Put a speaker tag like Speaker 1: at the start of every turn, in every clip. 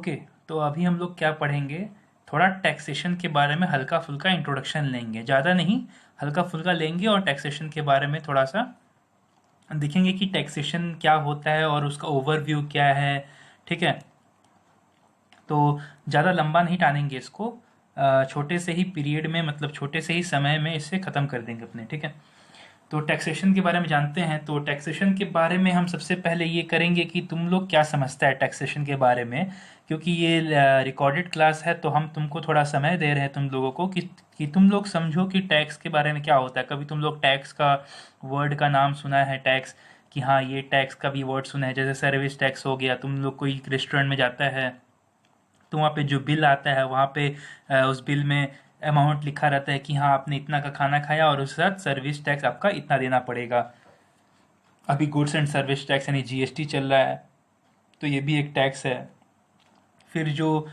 Speaker 1: Okay, तो अभी हम लोग क्या पढ़ेंगे, थोड़ा टैक्सेशन के बारे में हल्का फुल्का इंट्रोडक्शन लेंगे, ज़्यादा नहीं, हल्का फुल्का लेंगे और टैक्सेशन के बारे में थोड़ा सा देखेंगे कि टैक्सेशन क्या होता है और उसका ओवरव्यू क्या है। ठीक है, तो ज़्यादा लंबा नहीं टानेंगे इसको, छोटे से ही पीरियड में, मतलब छोटे से ही समय में इसे ख़त्म कर देंगे अपने। ठीक है, तो टैक्सेशन के बारे में जानते हैं। तो टैक्सेशन के बारे में हम सबसे पहले ये करेंगे कि तुम लोग क्या समझता है टैक्सेशन के बारे में, क्योंकि ये रिकॉर्डेड क्लास है तो हम तुमको थोड़ा समय दे रहे हैं तुम लोगों को कि तुम लोग समझो कि टैक्स के बारे में क्या होता है। कभी तुम लोग टैक्स का वर्ड का नाम सुना है, टैक्स, कि हाँ ये टैक्स का भी वर्ड सुना है, जैसे सर्विस टैक्स हो गया। तुम लोग कोई रेस्टोरेंट में जाता है तो वहाँ पे जो बिल आता है, वहाँ पे उस बिल में अमाउंट लिखा रहता है कि हाँ आपने इतना का खाना खाया और उसके साथ सर्विस टैक्स आपका इतना देना पड़ेगा। अभी गुड्स एंड सर्विस टैक्स यानी जीएसटी चल रहा है, तो ये भी एक टैक्स है। फिर जो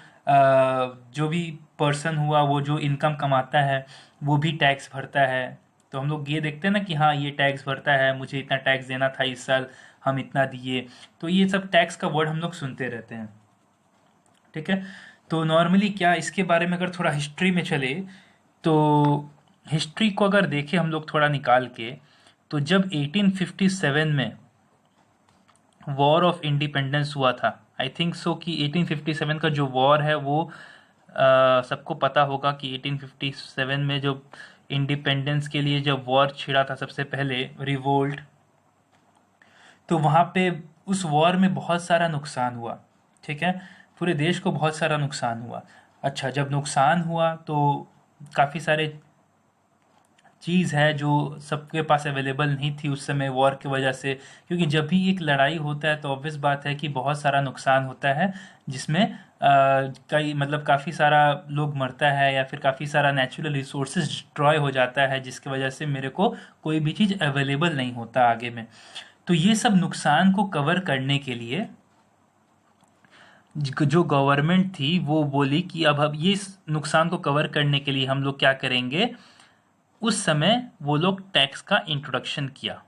Speaker 1: भी पर्सन हुआ, वो जो इनकम कमाता है वो भी टैक्स भरता है। तो हम लोग ये देखते हैं ना कि हाँ ये टैक्स भरता है, मुझे इतना टैक्स देना था इस साल, हम इतना दिए। तो ये सब टैक्स का वर्ड हम लोग सुनते रहते हैं। ठीक है, तो नॉर्मली क्या, इसके बारे में अगर थोड़ा हिस्ट्री में चले तो हिस्ट्री को अगर देखें हम लोग थोड़ा निकाल के, तो जब 1857 में वॉर ऑफ इंडिपेंडेंस हुआ था, आई थिंक सो कि 1857 का जो वॉर है वो सबको पता होगा कि 1857 में जो इंडिपेंडेंस के लिए जब वॉर छिड़ा था सबसे पहले, रिवोल्ट, तो वहाँ पे उस वॉर में बहुत सारा नुकसान हुआ। ठीक है, पूरे देश को बहुत सारा नुकसान हुआ। अच्छा, जब नुकसान हुआ तो काफ़ी सारे चीज़ है जो सबके पास अवेलेबल नहीं थी उस समय वॉर की वजह से, क्योंकि जब भी एक लड़ाई होता है तो ऑब्वियस बात है कि बहुत सारा नुकसान होता है, जिसमें कई मतलब काफ़ी सारा लोग मरता है या फिर काफ़ी सारा नेचुरल रिसोर्सेज डिस्ट्रॉय हो जाता है, जिसकी वजह से मेरे को कोई भी चीज़ अवेलेबल नहीं होता आगे में। तो ये सब नुकसान को कवर करने के लिए जो गवर्नमेंट थी वो बोली कि अब ये नुकसान को कवर करने के लिए हम लोग क्या करेंगे। उस समय वो लोग टैक्स का इंट्रोडक्शन किया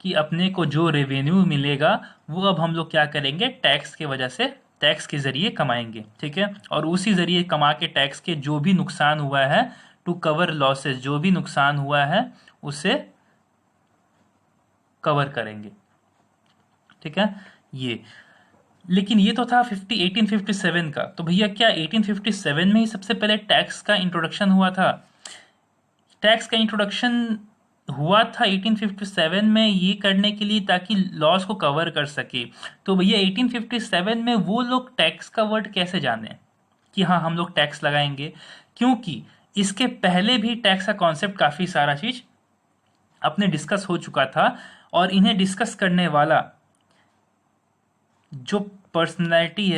Speaker 1: कि अपने को जो रेवेन्यू मिलेगा वो अब हम लोग क्या करेंगे, टैक्स के वजह से, टैक्स के ज़रिए कमाएंगे। ठीक है, और उसी ज़रिए कमा के टैक्स के जो भी नुकसान हुआ है, टू कवर लॉसेस, जो भी नुकसान हुआ है उसे कवर करेंगे। ठीक है, ये, लेकिन ये तो था 1857 का। तो भैया क्या 1857 में ही सबसे पहले टैक्स का इंट्रोडक्शन हुआ था? टैक्स का इंट्रोडक्शन हुआ था 1857 में ये करने के लिए ताकि लॉस को कवर कर सके। तो भैया 1857 में वो लोग टैक्स का वर्ड कैसे जाने कि हाँ हम लोग टैक्स लगाएंगे? क्योंकि इसके पहले भी टैक्स का कॉन्सेप्ट काफ़ी सारा चीज़ अपने डिस्कस हो चुका था, और इन्हें डिस्कस करने वाला जो पर्सनालिटी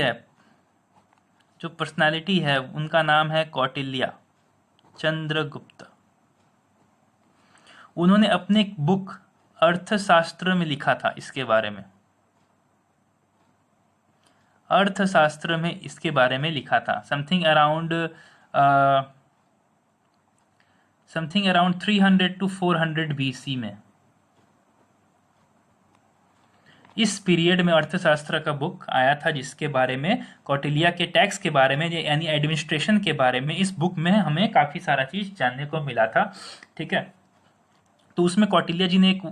Speaker 1: है उनका नाम है कौटिल्य चंद्रगुप्त। उन्होंने अपने एक बुक अर्थशास्त्र में लिखा था इसके बारे में, अर्थशास्त्र में इसके बारे में लिखा था, समथिंग अराउंड 300 to 400 BC में। इस पीरियड में अर्थशास्त्र का बुक आया था जिसके बारे में, कौटिल्य के टैक्स के बारे में यानी एडमिनिस्ट्रेशन के बारे में, इस बुक में हमें काफ़ी सारा चीज़ जानने को मिला था। ठीक है, तो उसमें कौटिल्य जी ने एक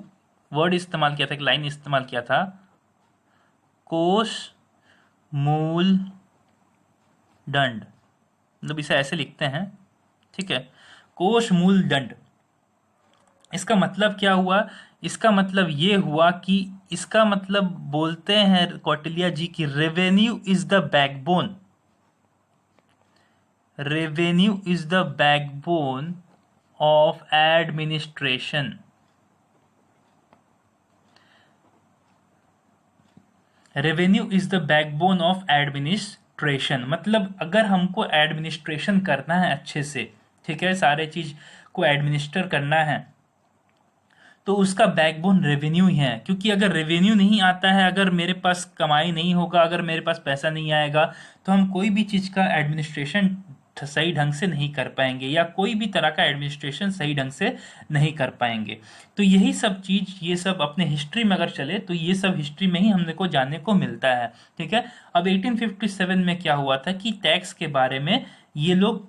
Speaker 1: वर्ड इस्तेमाल किया था, एक लाइन इस्तेमाल किया था, कोष मूल दंड, मतलब इसे ऐसे लिखते हैं। ठीक है, कोष मूल दंड, इसका मतलब क्या हुआ? इसका मतलब ये हुआ कि इसका मतलब बोलते हैं कौटिल्य जी की revenue is the backbone, revenue is the backbone of administration. Revenue is the backbone of administration, मतलब अगर हमको एडमिनिस्ट्रेशन करना है अच्छे से, ठीक है, सारे चीज को एडमिनिस्टर करना है, तो उसका बैकबोन रेवेन्यू ही है। क्योंकि अगर रेवेन्यू नहीं आता है, अगर मेरे पास कमाई नहीं होगा, अगर मेरे पास पैसा नहीं आएगा, तो हम कोई भी चीज़ का एडमिनिस्ट्रेशन सही ढंग से नहीं कर पाएंगे, या कोई भी तरह का एडमिनिस्ट्रेशन सही ढंग से नहीं कर पाएंगे। तो यही सब चीज, ये सब अपने हिस्ट्री में अगर चले तो ये सब हिस्ट्री में ही हमने को जानने को मिलता है। ठीक है, अब 1857 में क्या हुआ था कि टैक्स के बारे में ये लोग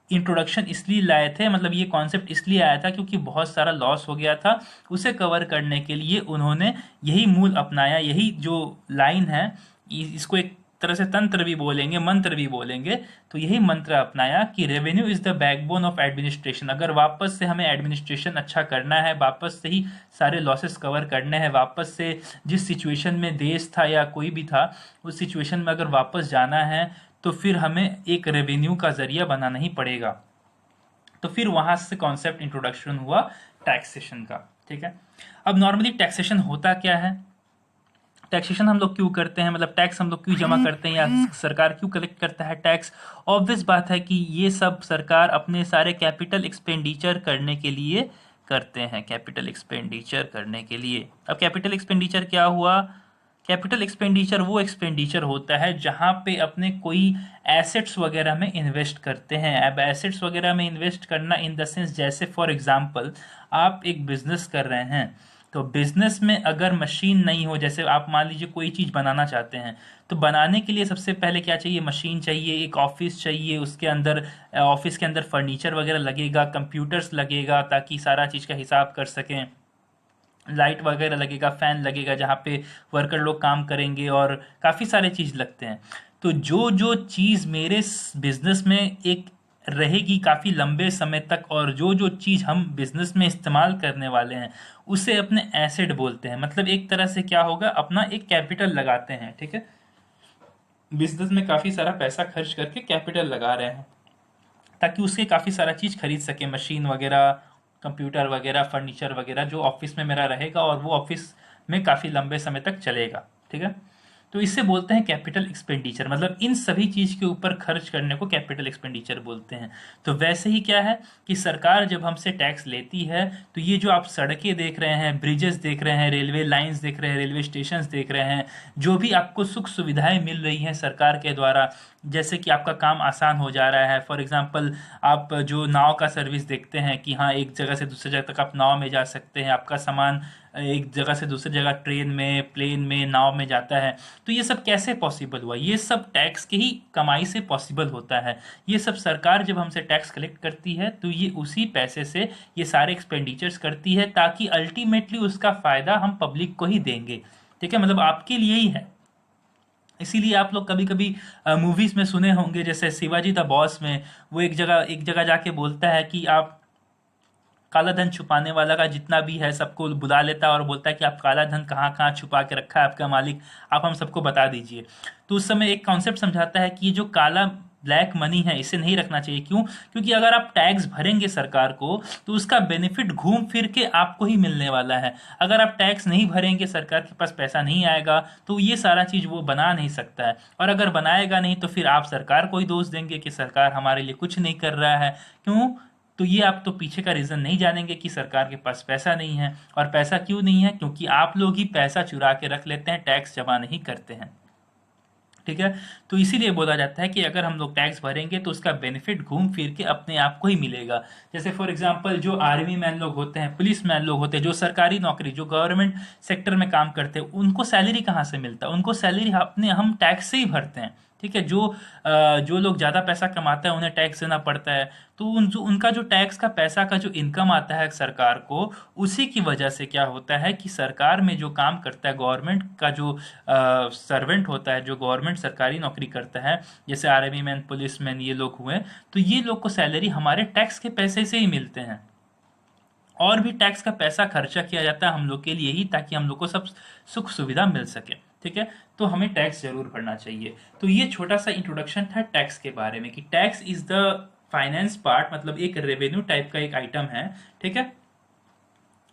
Speaker 1: इंट्रोडक्शन इसलिए लाए थे, मतलब ये कॉन्सेप्ट इसलिए आया था क्योंकि बहुत सारा लॉस हो गया था। उसे कवर करने के लिए उन्होंने यही मूल अपनाया, यही जो लाइन है, इसको एक तरह से तंत्र भी बोलेंगे, मंत्र भी बोलेंगे, तो यही मंत्र अपनाया कि revenue is the backbone of administration. अगर वापस से हमें एडमिनिस्ट्रेशन अच्छा करना है, वापस से ही सारे लॉसेस कवर करने हैं, वापस से जिस सिचुएशन में देश था या कोई भी था उस सिचुएशन में अगर वापस जाना है, तो फिर हमें एक रेवेन्यू का जरिया बनाना ही पड़ेगा। तो फिर वहां से कॉन्सेप्ट इंट्रोडक्शन हुआ टैक्सेशन का। ठीक है, अब नॉर्मली टैक्सेशन होता क्या है, टैक्सेशन हम लोग क्यों करते हैं, मतलब टैक्स हम लोग क्यों जमा करते हैं, या सरकार क्यों कलेक्ट करता है टैक्स। ऑब्वियस बात है कि ये सब सरकार अपने सारे कैपिटल एक्सपेंडिचर करने के लिए करते हैं, कैपिटल एक्सपेंडिचर करने के लिए। अब कैपिटल एक्सपेंडिचर क्या हुआ, कैपिटल एक्सपेंडिचर वो एक्सपेंडिचर होता है जहां पे अपने कोई एसेट्स वगैरह में इन्वेस्ट करते हैं। अब एसेट्स वगैरह में इन्वेस्ट करना इन द सेंस, जैसे फॉर एग्जांपल आप एक बिजनेस कर रहे हैं, तो बिजनेस में अगर मशीन नहीं हो, जैसे आप मान लीजिए कोई चीज़ बनाना चाहते हैं, तो बनाने के लिए सबसे पहले क्या चाहिए, मशीन चाहिए, एक ऑफिस चाहिए, उसके अंदर ऑफिस के अंदर फर्नीचर वगैरह लगेगा, कंप्यूटर्स लगेगा ताकि सारा चीज़ का हिसाब कर सकें, लाइट वगैरह लगेगा, फैन लगेगा जहाँ पे वर्कर लोग काम करेंगे, और काफ़ी सारे चीज़ लगते हैं। तो जो जो चीज़ मेरे बिजनेस में एक रहेगी काफ़ी लंबे समय तक, और जो जो चीज़ हम बिजनेस में इस्तेमाल करने वाले हैं उसे अपने एसेट बोलते हैं। मतलब एक तरह से क्या होगा, अपना एक कैपिटल लगाते हैं। ठीक है, बिजनेस में काफ़ी सारा पैसा खर्च करके कैपिटल लगा रहे हैं ताकि उसके काफ़ी सारा चीज़ खरीद सके, मशीन वगैरह, कंप्यूटर वगैरह, फर्नीचर वगैरह, जो ऑफिस में मेरा रहेगा और वो ऑफिस में काफ़ी लंबे समय तक चलेगा। ठीक है, तो इससे बोलते हैं कैपिटल एक्सपेंडिचर, मतलब इन सभी चीज़ के ऊपर खर्च करने को कैपिटल एक्सपेंडिचर बोलते हैं। तो वैसे ही क्या है कि सरकार जब हमसे टैक्स लेती है, तो ये जो आप सड़कें देख रहे हैं, ब्रिजेस देख रहे हैं, रेलवे लाइंस देख रहे हैं, रेलवे स्टेशंस देख रहे हैं, जो भी आपको सुख सुविधाएं मिल रही हैं सरकार के द्वारा, जैसे कि आपका काम आसान हो जा रहा है। फॉर एग्जांपल आप जो नाव का सर्विस देखते हैं कि हाँ, एक जगह से दूसरी जगह तक आप नाव में जा सकते हैं, आपका सामान एक जगह से दूसरी जगह ट्रेन में, प्लेन में, नाव में जाता है। तो ये सब कैसे पॉसिबल हुआ, ये सब टैक्स की ही कमाई से पॉसिबल होता है। ये सब सरकार जब हमसे टैक्स कलेक्ट करती है तो ये उसी पैसे से ये सारे एक्सपेंडिचर्स करती है, ताकि अल्टीमेटली उसका फायदा हम पब्लिक को ही देंगे। ठीक है, मतलब आपके लिए ही है। इसीलिए आप लोग कभी कभी मूवीज में सुने होंगे, जैसे शिवाजी द बॉस में वो एक जगह जाके बोलता है कि आप काला धन छुपाने वाला का जितना भी है सबको बुला लेता है और बोलता है कि आप काला धन कहाँ कहाँ छुपा के रखा है आपका मालिक, आप हम सबको बता दीजिए। तो उस समय एक कॉन्सेप्ट समझाता है कि ये जो काला ब्लैक मनी है इसे नहीं रखना चाहिए। क्यों? क्योंकि अगर आप टैक्स भरेंगे सरकार को तो उसका बेनिफिट घूम फिर के आपको ही मिलने वाला है। अगर आप टैक्स नहीं भरेंगे, सरकार के पास पैसा नहीं आएगा, तो ये सारा चीज़ वो बना नहीं सकता है। और अगर बनाएगा नहीं तो फिर आप सरकार को ही दोष देंगे कि सरकार हमारे लिए कुछ नहीं कर रहा है। क्यों? तो ये आप तो पीछे का रीज़न नहीं जानेंगे कि सरकार के पास पैसा नहीं है। और पैसा क्यों नहीं है? क्योंकि आप लोग ही पैसा चुरा के रख लेते हैं, टैक्स जमा नहीं करते हैं। ठीक है, तो इसीलिए बोला जाता है कि अगर हम लोग टैक्स भरेंगे तो उसका बेनिफिट घूम फिर के अपने आप को ही मिलेगा। जैसे फॉर एग्जांपल जो आर्मी मैन लोग होते हैं, पुलिस मैन लोग होते हैं, जो सरकारी नौकरी, जो गवर्नमेंट सेक्टर में काम करते हैं, उनको सैलरी कहाँ से मिलता है? उनको सैलरी अपने हम टैक्स से ही भरते हैं। ठीक है, जो लोग ज़्यादा पैसा कमाते हैं उन्हें टैक्स देना पड़ता है। तो उनका जो टैक्स का पैसा का जो इनकम आता है सरकार को, उसी की वजह से क्या होता है कि सरकार में जो काम करता है, गवर्नमेंट का जो सर्वेंट होता है, जो गवर्नमेंट सरकारी नौकरी करता है, जैसे आर्मी मैन, पुलिस मैन, ये लोग हुए, तो ये लोग को सैलरी हमारे टैक्स के पैसे से ही मिलते हैं। और भी टैक्स का पैसा खर्चा किया जाता है हम लोग के लिए ही, ताकि हम लोग को सब सुख सुविधा मिल सके। ठीक है, तो हमें टैक्स जरूर भरना चाहिए। तो ये छोटा सा इंट्रोडक्शन था टैक्स के बारे में कि tax is the finance part, मतलब एक रेवेन्यू टाइप का एक आइटम है। ठीक है,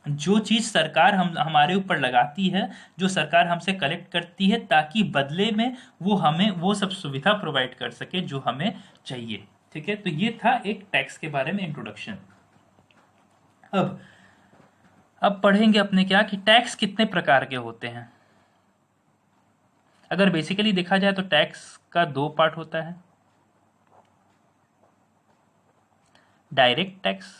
Speaker 1: जो चीज सरकार हम हमारे ऊपर लगाती है, जो सरकार हमसे कलेक्ट करती है, ताकि बदले में वो हमें वो सब सुविधा प्रोवाइड कर सके जो हमें चाहिए। ठीक है, तो ये था एक टैक्स के बारे में इंट्रोडक्शन। अब अब पढ़ेंगे अपने क्या कि टैक्स कितने प्रकार के होते हैं। अगर बेसिकली देखा जाए तो टैक्स का दो पार्ट होता है। डायरेक्ट टैक्स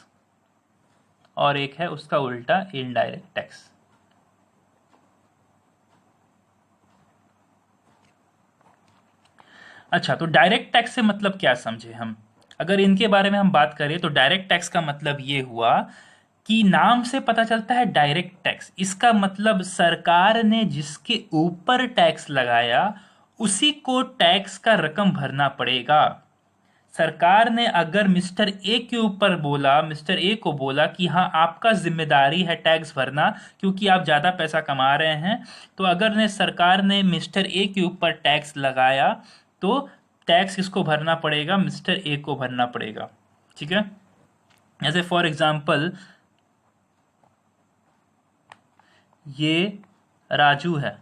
Speaker 1: और एक है उसका उल्टा इनडायरेक्ट टैक्स। अच्छा, तो डायरेक्ट टैक्स से मतलब क्या समझे हम? अगर इनके बारे में हम बात करें तो डायरेक्ट टैक्स का मतलब ये हुआ कि नाम से पता चलता है डायरेक्ट टैक्स, इसका मतलब सरकार ने जिसके ऊपर टैक्स लगाया उसी को टैक्स का रकम भरना पड़ेगा। सरकार ने अगर मिस्टर ए के ऊपर बोला, मिस्टर ए को बोला कि हाँ आपका जिम्मेदारी है टैक्स भरना क्योंकि आप ज़्यादा पैसा कमा रहे हैं, तो अगर ने सरकार ने मिस्टर ए के ऊपर टैक्स लगाया तो टैक्स किसको भरना पड़ेगा? मिस्टर ए को भरना पड़ेगा। ठीक है, जैसे फॉर एग्जाम्पल ये राजू है,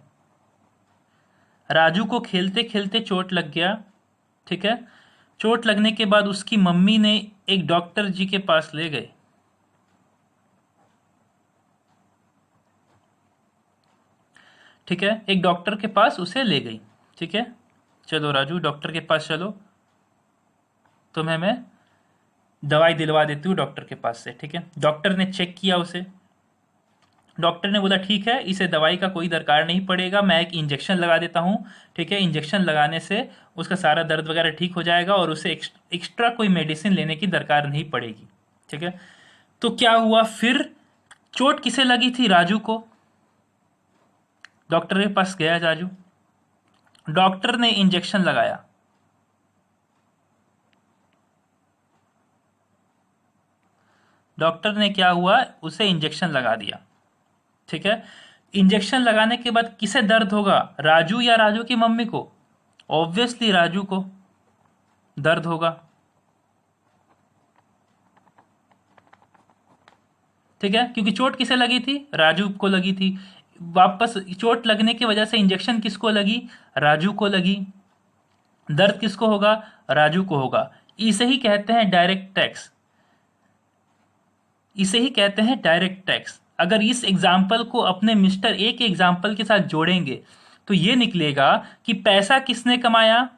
Speaker 1: राजू को खेलते खेलते चोट लग गया। ठीक है, चोट लगने के बाद उसकी मम्मी ने एक डॉक्टर जी के पास ले गए। ठीक है, एक डॉक्टर के पास उसे ले गई। ठीक है, चलो राजू डॉक्टर के पास चलो, तुम्हें मैं दवाई दिलवा देती हूँ डॉक्टर के पास से। ठीक है, डॉक्टर ने चेक किया उसे, डॉक्टर ने बोला ठीक है इसे दवाई का कोई दरकार नहीं पड़ेगा, मैं एक इंजेक्शन लगा देता हूँ। ठीक है, इंजेक्शन लगाने से उसका सारा दर्द वगैरह ठीक हो जाएगा और उसे एक्स्ट्रा कोई मेडिसिन लेने की दरकार नहीं पड़ेगी। ठीक है, तो क्या हुआ फिर? चोट किसे लगी थी? राजू को। डॉक्टर के पास गया राजू, डॉक्टर ने इंजेक्शन लगाया, डॉक्टर ने क्या हुआ उसे इंजेक्शन लगा दिया। ठीक है, इंजेक्शन लगाने के बाद किसे दर्द होगा? राजू या राजू की मम्मी को? ऑब्वियसली राजू को दर्द होगा। ठीक है, क्योंकि चोट किसे लगी थी? राजू को लगी थी। वापस चोट लगने की वजह से इंजेक्शन किसको लगी? राजू को लगी। दर्द किसको होगा? राजू को होगा। इसे ही कहते हैं डायरेक्ट टैक्स, इसे ही कहते हैं डायरेक्ट टैक्स। अगर इस एग्जाम्पल को अपने मिस्टर ए के एग्जाम्पल के साथ जोड़ेंगे तो ये निकलेगा कि पैसा किसने कमाया?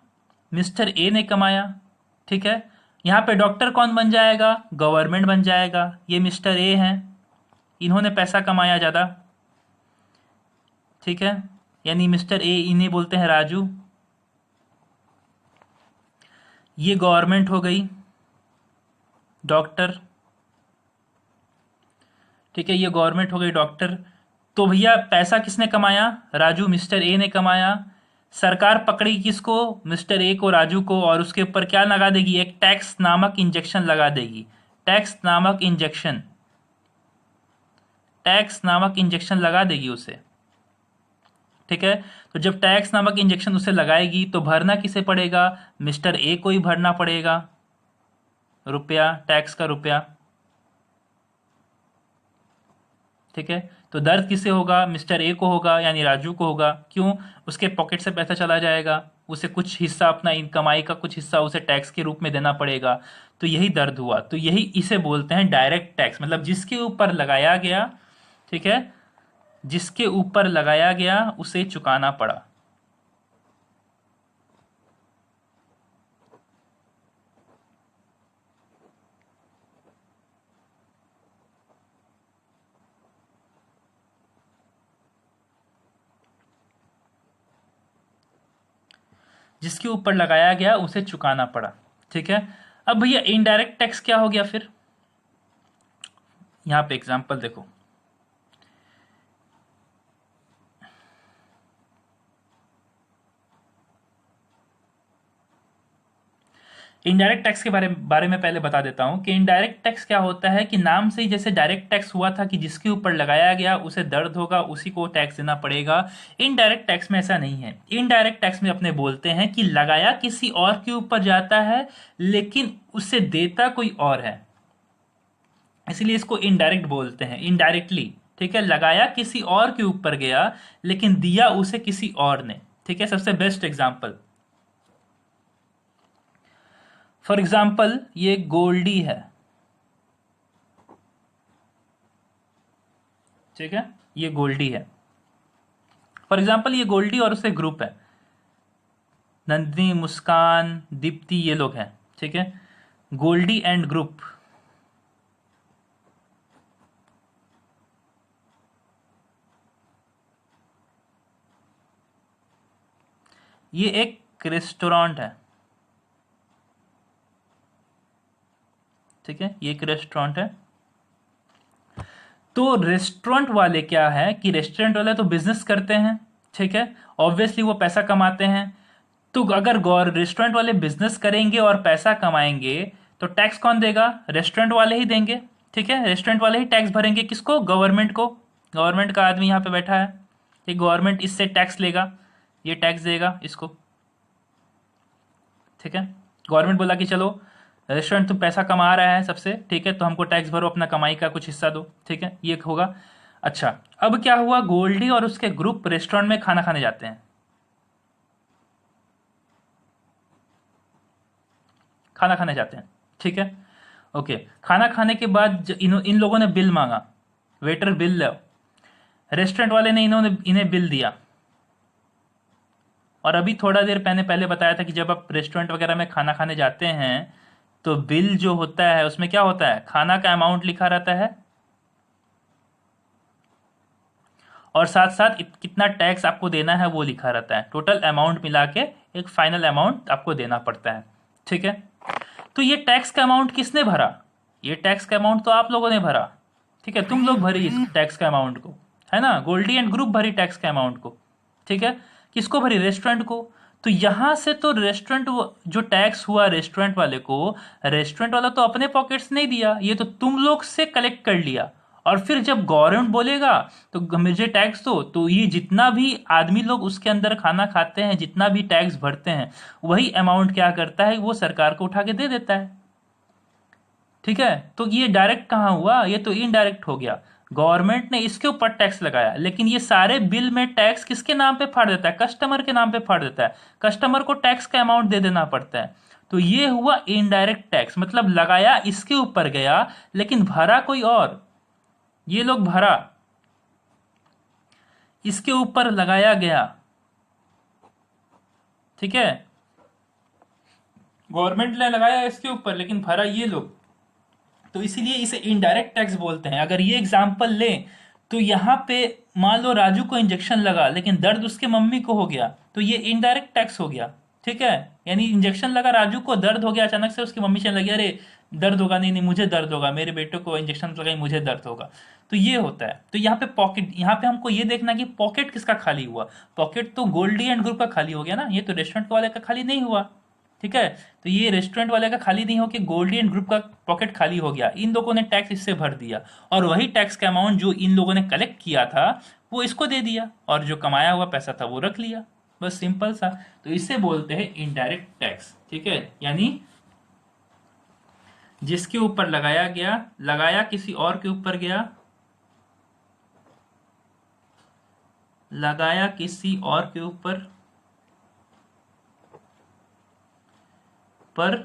Speaker 1: मिस्टर ए ने कमाया। ठीक है, यहाँ पे डॉक्टर कौन बन जाएगा? गवर्नमेंट बन जाएगा। ये मिस्टर ए हैं, इन्होंने पैसा कमाया ज़्यादा। ठीक है, यानी मिस्टर ए, इन्हें बोलते हैं राजू। ये गवर्नमेंट हो गई, डॉक्टर। ठीक है, ये गवर्नमेंट हो गई, डॉक्टर। तो भैया पैसा किसने कमाया? राजू, मिस्टर ए ने कमाया। सरकार पकड़ेगी किसको? मिस्टर ए को, राजू को, और उसके ऊपर क्या लगा देगी? एक टैक्स नामक इंजेक्शन लगा देगी। टैक्स नामक इंजेक्शन, टैक्स नामक इंजेक्शन लगा देगी उसे। ठीक है, तो जब टैक्स नामक इंजेक्शन उसे लगाएगी तो भरना किसे पड़ेगा? मिस्टर ए को ही भरना पड़ेगा रुपया, टैक्स का रुपया। ठीक है, तो दर्द किसे होगा? मिस्टर ए को होगा, यानी राजू को होगा। क्यों? उसके पॉकेट से पैसा चला जाएगा, उसे कुछ हिस्सा, अपना कमाई का कुछ हिस्सा उसे टैक्स के रूप में देना पड़ेगा। तो यही दर्द हुआ। तो यही इसे बोलते हैं डायरेक्ट टैक्स, मतलब जिसके ऊपर लगाया गया। ठीक है, जिसके ऊपर लगाया गया उसे चुकाना पड़ा। जिसके ऊपर लगाया गया उसे चुकाना पड़ा। ठीक है, अब भैया इनडायरेक्ट टैक्स क्या हो गया फिर? यहां पे एग्जांपल देखो, इनडायरेक्ट टैक्स के बारे में पहले बता देता हूं कि इनडायरेक्ट टैक्स क्या होता है। कि नाम से ही जैसे डायरेक्ट टैक्स हुआ था कि जिसके ऊपर लगाया गया उसे दर्द होगा, उसी को टैक्स देना पड़ेगा। इनडायरेक्ट टैक्स में ऐसा नहीं है। इनडायरेक्ट टैक्स में अपने बोलते हैं कि लगाया किसी और के ऊपर जाता है लेकिन उससे देता कोई और है, इसलिए इसको इनडायरेक्ट बोलते हैं, इनडायरेक्टली। ठीक है, लगाया किसी और के ऊपर गया लेकिन दिया उसे किसी और ने। ठीक है, सबसे बेस्ट एग्जाम्पल, फॉर एग्जाम्पल ये गोल्डी है। ठीक है, ये गोल्डी है, फॉर एग्जाम्पल ये गोल्डी और उससे ग्रुप है, नंदिनी, मुस्कान, दीप्ति, ये लोग हैं। ठीक है, गोल्डी एंड ग्रुप, ये एक रेस्टोरेंट है, ठीक है, ये एक रेस्टोरेंट है। तो रेस्टोरेंट वाले क्या है कि रेस्टोरेंट वाले तो बिजनेस करते हैं, ठीक है, ऑब्वियसली वो पैसा कमाते हैं। तो अगर गौर रेस्टोरेंट वाले बिजनेस करेंगे और पैसा कमाएंगे तो टैक्स कौन देगा? रेस्टोरेंट वाले ही देंगे, ठीक है, रेस्टोरेंट वाले ही टैक्स भरेंगे। किसको? गवर्नमेंट को। गवर्नमेंट का आदमी यहाँ पे बैठा है, ये गवर्नमेंट इससे टैक्स लेगा, ये टैक्स देगा इसको, ठीक है। गवर्नमेंट बोला कि चलो रेस्टोरेंट तुम पैसा कमा रहा है सबसे, ठीक है, तो हमको टैक्स भरो, अपना कमाई का कुछ हिस्सा दो, ठीक है, ये होगा। अच्छा, अब क्या हुआ, गोल्डी और उसके ग्रुप रेस्टोरेंट में खाना खाने जाते हैं, खाना खाने जाते हैं, ठीक है, ओके। खाना खाने के बाद इन लोगों ने बिल मांगा, वेटर बिल लो, रेस्टोरेंट वाले ने इन्हें बिल दिया। और अभी थोड़ा देर पहले बताया था कि जब आप रेस्टोरेंट वगैरह में खाना खाने जाते हैं तो बिल जो होता है उसमें क्या होता है, खाना का अमाउंट लिखा रहता है और साथ साथ कितना टैक्स आपको देना है वो लिखा रहता है। टोटल अमाउंट मिला के एक फाइनल अमाउंट आपको देना पड़ता है, ठीक है। तो ये टैक्स का अमाउंट किसने भरा? ये टैक्स का अमाउंट तो आप लोगों ने भरा, ठीक है, तुम लोग भरी इस टैक्स का अमाउंट को, है ना, गोल्डी एंड ग्रुप भरी टैक्स के अमाउंट को, ठीक है। किसको भरी? रेस्टोरेंट को। तो यहां से तो रेस्टोरेंट जो टैक्स हुआ रेस्टोरेंट वाले को, रेस्टोरेंट वाला तो अपने पॉकेट से नहीं दिया, ये तो तुम लोग से कलेक्ट कर लिया। और फिर जब गवर्नमेंट बोलेगा तो मुझे टैक्स दो, तो ये जितना भी आदमी लोग उसके अंदर खाना खाते हैं, जितना भी टैक्स भरते हैं, वही अमाउंट क्या करता है, वो सरकार को उठा के दे देता है, ठीक है। तो ये डायरेक्ट कहाँ हुआ, ये तो इनडायरेक्ट हो गया। गवर्नमेंट ने इसके ऊपर टैक्स लगाया, लेकिन ये सारे बिल में टैक्स किसके नाम पे फाड़ देता है? कस्टमर के नाम पे फाड़ देता है, कस्टमर को टैक्स का अमाउंट दे देना पड़ता है। तो ये हुआ इनडायरेक्ट टैक्स, मतलब लगाया इसके ऊपर गया लेकिन भरा कोई और, ये लोग भरा, इसके ऊपर लगाया गया, ठीक है, गवर्नमेंट ने लगाया इसके ऊपर लेकिन भरा ये लोग, तो इसीलिए इसे इनडायरेक्ट टैक्स बोलते हैं। अगर ये एग्जांपल लें तो यहाँ पे मान लो राजू को इंजेक्शन लगा लेकिन दर्द उसके मम्मी को हो गया, तो ये इनडायरेक्ट टैक्स हो गया, ठीक है। यानी इंजेक्शन लगा राजू को, दर्द हो गया अचानक से, उसकी मम्मी चलने लगी, अरे दर्द होगा, नहीं नहीं मुझे दर्द होगा, मेरे बेटे को इंजेक्शन लगाई मुझे दर्द होगा, तो ये होता है। तो यहाँ पे पॉकेट, यहाँ पे हमको ये देखना कि पॉकेट किसका खाली हुआ। पॉकेट तो गोल्डी एंड ग्रुप का खाली हो गया ना, ये तो रेस्टोरेंट वाले का खाली नहीं हुआ, ठीक है। तो ये रेस्टोरेंट वाले का खाली नहीं हो कि गोल्डी एंड ग्रुप का पॉकेट खाली हो गया, इन लोगों ने टैक्स इससे भर दिया और वही टैक्स का अमाउंट जो इन लोगों ने कलेक्ट किया था वो इसको दे दिया और जो कमाया हुआ पैसा था वो रख लिया, बस सिंपल सा। तो इसे बोलते हैं इनडायरेक्ट टैक्स, ठीक है। यानी जिसके ऊपर लगाया गया, लगाया किसी और के ऊपर गया, लगाया किसी और के ऊपर पर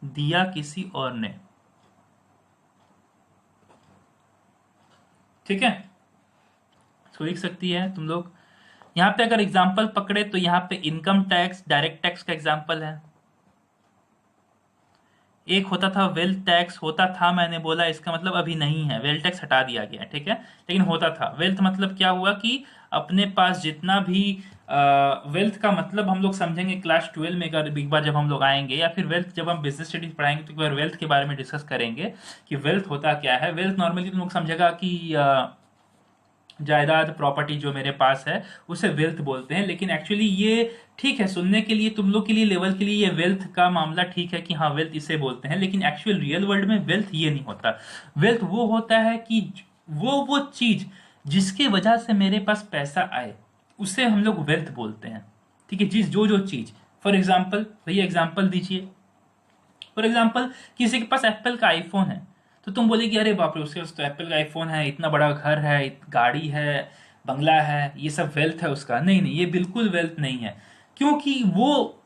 Speaker 1: दिया किसी और ने, ठीक है। इसको लिख सकती है तुम लोग। यहां पे अगर एग्जांपल पकड़े तो यहां पे इनकम टैक्स डायरेक्ट टैक्स का एग्जांपल है। एक होता था वेल्थ टैक्स, होता था मैंने बोला इसका मतलब अभी नहीं है, वेल्थ टैक्स हटा दिया गया, ठीक है, लेकिन होता था। वेल्थ मतलब क्या हुआ कि अपने पास जितना भी वेल्थ का मतलब हम लोग समझेंगे क्लास 12 में, अगर एक बार जब हम लोग आएंगे, या फिर वेल्थ जब हम बिजनेस स्टडीज पढ़ाएंगे तो एक बार वेल्थ के बारे में डिस्कस करेंगे कि वेल्थ होता क्या है। वेल्थ नॉर्मली तुम लोग समझेगा कि जायदाद, प्रॉपर्टी जो मेरे पास है उसे वेल्थ बोलते हैं, लेकिन एक्चुअली ये ठीक है सुनने के लिए, तुम लोग के लिए लेवल के लिए ये वेल्थ का मामला ठीक है कि हाँ वेल्थ इसे बोलते हैं, लेकिन एक्चुअल रियल वर्ल्ड में वेल्थ ये नहीं होता। वेल्थ वो होता है कि वो चीज जिसकी वजह से मेरे पास पैसा आए उसे हम लोग वेल्थ बोलते हैं, ठीक है। जिस जो चीज, फॉर एग्जाम्पल भैया एग्जाम्पल दीजिए, फॉर एग्जाम्पल किसी के पास एप्पल का आईफोन है तो तुम बोलेगी अरे बाप रे उसके पास तो एप्पल का आईफोन है, इतना बड़ा घर है, गाड़ी है, बंगला है, ये सब वेल्थ है उसका। नहीं नहीं, ये बिल्कुल वेल्थ नहीं है, क्योंकि वो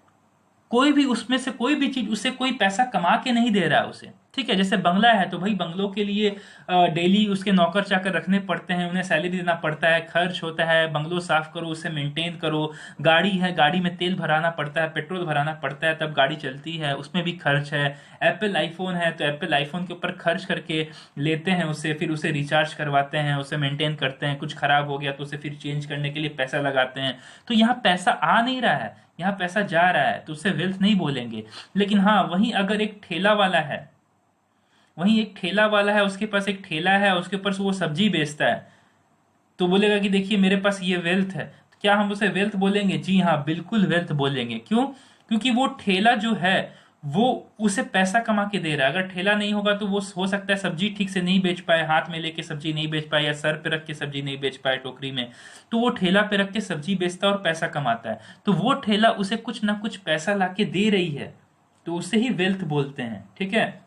Speaker 1: कोई भी उसमें से कोई भी चीज उससे कोई पैसा कमा के नहीं दे रहा है उसे, ठीक है। जैसे बंगला है तो भाई बंगलों के लिए डेली उसके नौकर चाकर रखने पड़ते हैं, उन्हें सैलरी देना पड़ता है, खर्च होता है, बंगलो साफ करो, उसे मेंटेन करो। गाड़ी है, गाड़ी में तेल भराना पड़ता है, पेट्रोल भराना पड़ता है, तब गाड़ी चलती है, उसमें भी खर्च है। एप्पल आईफोन है तो एप्पल आईफोन के ऊपर खर्च करके लेते हैं उसे, फिर उसे रिचार्ज करवाते हैं, उसे मेंटेन करते हैं, कुछ खराब हो गया तो उसे फिर चेंज करने के लिए पैसा लगाते हैं। तो यहाँ पैसा आ नहीं रहा है, यहाँ पैसा जा रहा है, तो उसे वेल्थ नहीं बोलेंगे। लेकिन हाँ, वहीं अगर एक ठेला वाला है, वहीं एक ठेला वाला है, उसके पास एक ठेला है, उसके ऊपर से वो सब्जी बेचता है, तो बोलेगा कि देखिए मेरे पास ये वेल्थ है, तो क्या हम उसे वेल्थ बोलेंगे? जी हाँ, बिल्कुल वेल्थ बोलेंगे। क्यों? क्योंकि वो ठेला जो है वो उसे पैसा कमा के दे रहा है। अगर ठेला नहीं होगा तो वो हो सकता है सब्जी ठीक से नहीं बेच पाए, हाथ में लेके सब्जी नहीं बेच पाए, या सर पे रख के सब्जी नहीं बेच पाए टोकरी में, तो वो ठेला पे रख के सब्जी बेचता है और पैसा कमाता है, तो वो ठेला उसे कुछ ना कुछ पैसा ला के दे रही है, तो उसे ही वेल्थ बोलते हैं, ठीक है।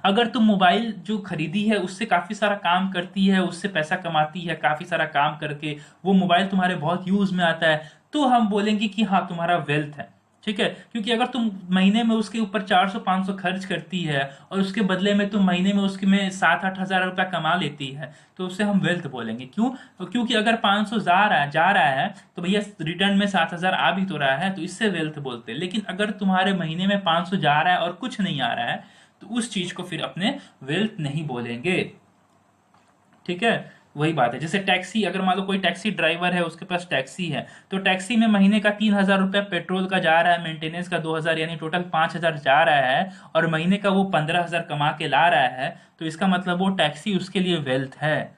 Speaker 1: अगर तुम मोबाइल जो खरीदी है उससे काफी सारा काम करती है, उससे पैसा कमाती है, काफी सारा काम करके वो मोबाइल तुम्हारे बहुत यूज में आता है, तो हम बोलेंगे कि हाँ तुम्हारा वेल्थ है, ठीक है। क्योंकि अगर तुम महीने में उसके ऊपर 400-500 खर्च करती है और उसके बदले में तुम महीने में उसके में 7-8 हज़ार रुपया कमा लेती है, तो उसे हम वेल्थ बोलेंगे। क्यों? तो क्योंकि अगर 500 जा रहा है तो भैया रिटर्न में 7 हज़ार आ भी तो रहा है, तो इससे वेल्थ बोलते हैं। लेकिन अगर तुम्हारे महीने में 500 जा रहा है और कुछ नहीं आ रहा है, तो उस चीज को फिर अपने वेल्थ नहीं बोलेंगे, ठीक है। वही बात है, जैसे टैक्सी, अगर मान लो कोई टैक्सी ड्राइवर है, उसके पास टैक्सी है, तो टैक्सी में महीने का 3 हज़ार रुपया पेट्रोल का जा रहा है, मेंटेनेंस का 2 हज़ार, यानी टोटल 5 हज़ार जा रहा है, और महीने का वो 15 हज़ार कमा के ला रहा है, तो इसका मतलब वो टैक्सी उसके लिए वेल्थ है,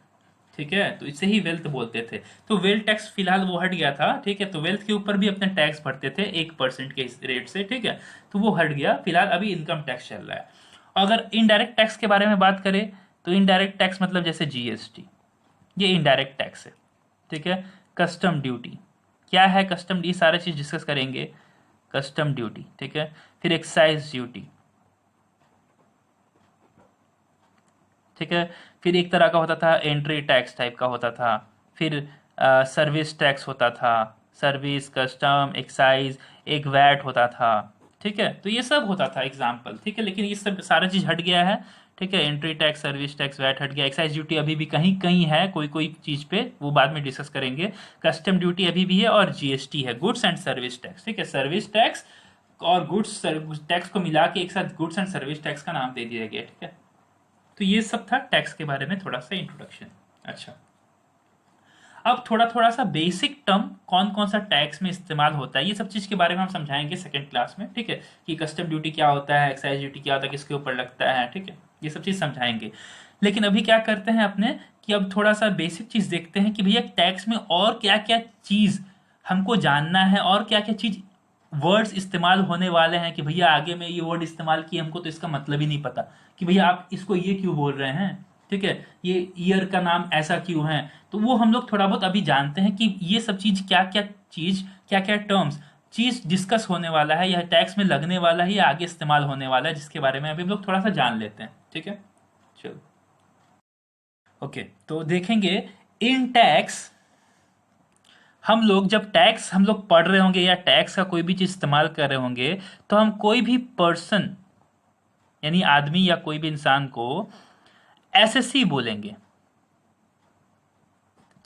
Speaker 1: ठीक है। तो इसे ही वेल्थ बोलते थे। तो वेल्थ टैक्स फिलहाल वो हट गया था, ठीक है। तो वेल्थ के ऊपर भी अपने टैक्स भरते थे 1% के रेट से, ठीक है। तो वो हट गया, फिलहाल अभी इनकम टैक्स चल रहा है। अगर इनडायरेक्ट टैक्स के बारे में बात करें, तो इनडायरेक्ट टैक्स मतलब जैसे जीएसटी, ये इनडायरेक्ट टैक्स है, ठीक है। कस्टम ड्यूटी क्या है, कस्टम, ये सारे चीज डिस्कस करेंगे। कस्टम ड्यूटी, ठीक है। फिर एक्साइज ड्यूटी, ठीक है। फिर एक तरह का होता था एंट्री टैक्स टाइप का होता था। फिर सर्विस टैक्स होता था, सर्विस, कस्टम, एक्साइज, एक वैट होता था, ठीक है। तो ये सब होता था एग्जाम्पल, ठीक है। लेकिन ये सब सारा चीज हट गया है, ठीक है। Entry tax, service tax, VAT हट गया। एक्साइज ड्यूटी अभी भी कहीं कहीं है, कोई कोई चीज पे, वो बाद में डिस्कस करेंगे। कस्टम ड्यूटी अभी भी है, और जीएसटी है, गुड्स एंड सर्विस टैक्स, ठीक है। सर्विस टैक्स और गुड्स टैक्स को मिला के एक साथ गुड्स एंड सर्विस टैक्स का नाम दे दिया गया, ठीक है। तो ये सब था टैक्स के बारे में थोड़ा सा इंट्रोडक्शन। अच्छा, अब थोड़ा थोड़ा सा बेसिक टर्म कौन कौन सा टैक्स में इस्तेमाल होता है, ये सब चीज के बारे में हम समझाएंगे सेकंड क्लास में, ठीक है। कि कस्टम ड्यूटी क्या होता है, एक्साइज ड्यूटी क्या होता है, किसके ऊपर लगता है, ठीक है। ये सब चीज समझाएंगे। लेकिन अभी क्या करते हैं अपने, कि अब थोड़ा सा बेसिक चीज देखते हैं कि भैया टैक्स में और क्या क्या चीज हमको जानना है, और क्या क्या चीज वर्ड्स इस्तेमाल होने वाले हैं, कि भैया आगे में ये वर्ड इस्तेमाल किए, हमको तो इसका मतलब ही नहीं पता, कि भैया आप इसको ये क्यों बोल रहे हैं, ठीक है। ये ईयर का नाम ऐसा क्यों है, तो वो हम लोग थोड़ा बहुत अभी जानते हैं कि ये सब चीज क्या क्या टर्म्स चीज डिस्कस होने वाला है, या टैक्स में लगने वाला है, या आगे इस्तेमाल होने वाला है, जिसके बारे में अभी हम लोग थोड़ा सा जान लेते हैं, ठीक है। चलो, ओके। तो देखेंगे इन टैक्स, हम लोग जब टैक्स हम लोग पढ़ रहे होंगे, या टैक्स का कोई भी चीज इस्तेमाल कर रहे होंगे, तो हम कोई भी पर्सन, यानी आदमी या कोई भी इंसान को एसएससी बोलेंगे।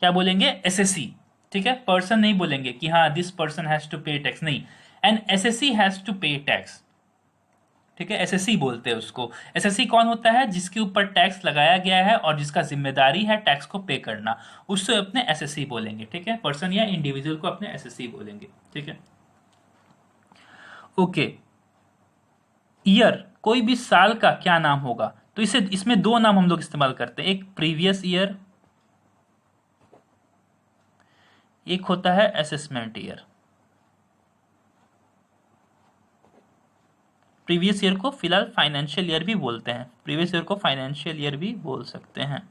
Speaker 1: क्या बोलेंगे? एसएससी, ठीक है। पर्सन नहीं बोलेंगे कि हाँ दिस पर्सन हैज टू पे टैक्स, नहीं, एंड एसएससी हैज टू पे टैक्स, ठीक है। एसएससी बोलते हैं उसको। एसएससी कौन होता है? जिसके ऊपर टैक्स लगाया गया है और जिसका जिम्मेदारी है टैक्स को पे करना, उससे अपने एसएससी बोलेंगे, ठीक है। पर्सन या इंडिविजुअल को अपने एसएससी बोलेंगे, ठीक है। ओके, ईयर, कोई भी साल का क्या नाम होगा, तो इसे इसमें दो नाम हम लोग इस्तेमाल करते हैं, एक प्रीवियस ईयर, एक होता है असेसमेंट ईयर। प्रीवियस ईयर को फिलहाल फाइनेंशियल ईयर भी बोलते हैं, प्रीवियस ईयर को फाइनेंशियल ईयर भी बोल सकते हैं,